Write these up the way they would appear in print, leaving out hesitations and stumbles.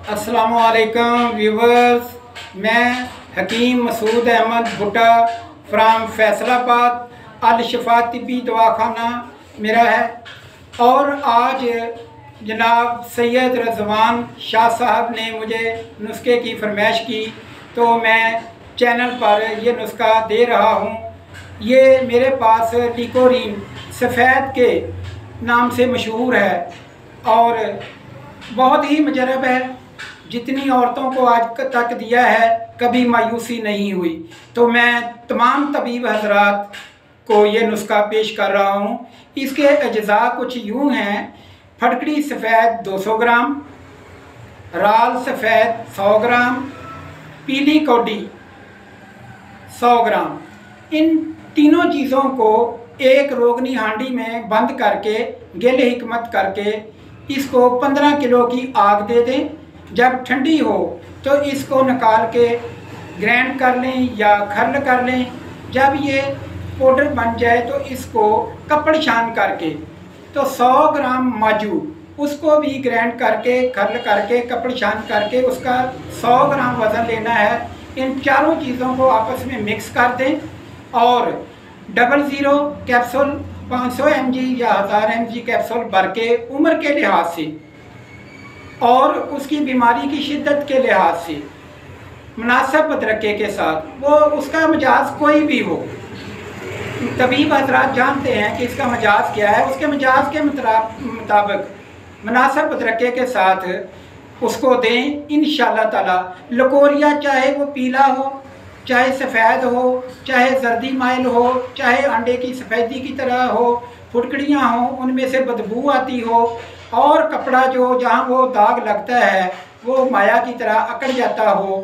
अस्सलामुअलैकुम व्यूवर्स, मैं हकीम मसूद अहमद भुट्टा फ्राम फैसलाबाद अल शफा तिब्बी दवाखाना मेरा है। और आज जनाब सैयद रज़वान शाह साहब ने मुझे नुस्खे की फरमाइश की, तो मैं चैनल पर ये नुस्खा दे रहा हूँ। ये मेरे पास लिकोरीन सफ़ेद के नाम से मशहूर है और बहुत ही मुजरब है। जितनी औरतों को आज तक दिया है कभी मायूसी नहीं हुई। तो मैं तमाम तबीब हजरात को ये नुस्खा पेश कर रहा हूँ। इसके अज्जा कुछ यूँ हैं: फटकड़ी सफ़ेद 200 ग्राम, राल सफ़ेद 100 ग्राम, पीली कौडी 100 ग्राम। इन तीनों चीज़ों को एक रोगनी हांडी में बंद करके गेले हिकमत करके इसको 15 किलो की आग दे दें। जब ठंडी हो तो इसको निकाल के ग्राइंड कर लें या खर्ल कर लें। जब ये पाउडर बन जाए तो इसको कपड़ छान करके, तो 100 ग्राम माजू उसको भी ग्राइंड करके खर्ल करके कपड़ छान करके उसका 100 ग्राम वज़न लेना है। इन चारों चीज़ों को आपस में मिक्स कर दें और 00 कैप्सूल 500 mg या 1000 mg कैप्सूल भर के उम्र के लिहाज से और उसकी बीमारी की शिद्दत के लिहाज से मुनासिब बदरके के साथ, वो उसका मिजाज कोई भी हो, तबीब हजरात जानते हैं कि इसका मिजाज क्या है, उसके मिजाज के मुताबिक मुनासिब बदरके के साथ उसको दें। इंशाअल्लाह ताला लकोरिया चाहे वो पीला हो, चाहे सफ़ेद हो, चाहे जर्दी माइल हो, चाहे अंडे की सफ़ेदी की तरह हो, फुटकड़ियाँ हों उनमें से बदबू आती हो और कपड़ा जो जहाँ वो दाग लगता है वो माया की तरह अकड़ जाता हो,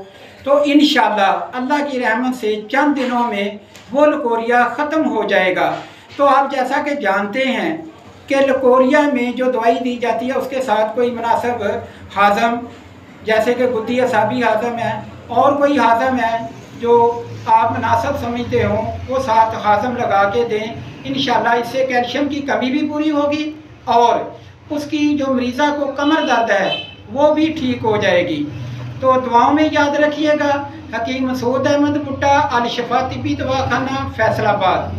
तो इंशाअल्लाह अल्लाह की रहमत से चंद दिनों में वो लकोरिया ख़त्म हो जाएगा। तो आप जैसा कि जानते हैं कि लकोरिया में जो दवाई दी जाती है उसके साथ कोई मुनासिब हाज़म, जैसे कि गुद्दी असाबी हाज़म है और कोई हाज़म है जो आप मुनासिब समझते हो, वो साथ हाज़म लगा के दें। इंशाअल्लाह इससे कैल्शियम की कमी भी पूरी होगी और उसकी जो मरीज़ा को कमर दर्द है वो भी ठीक हो जाएगी। तो दुआओं में याद रखिएगा। हकीम मसूद अहमद भुट्टा अल शफा तिब्बी दवाखाना फैसलाबाद।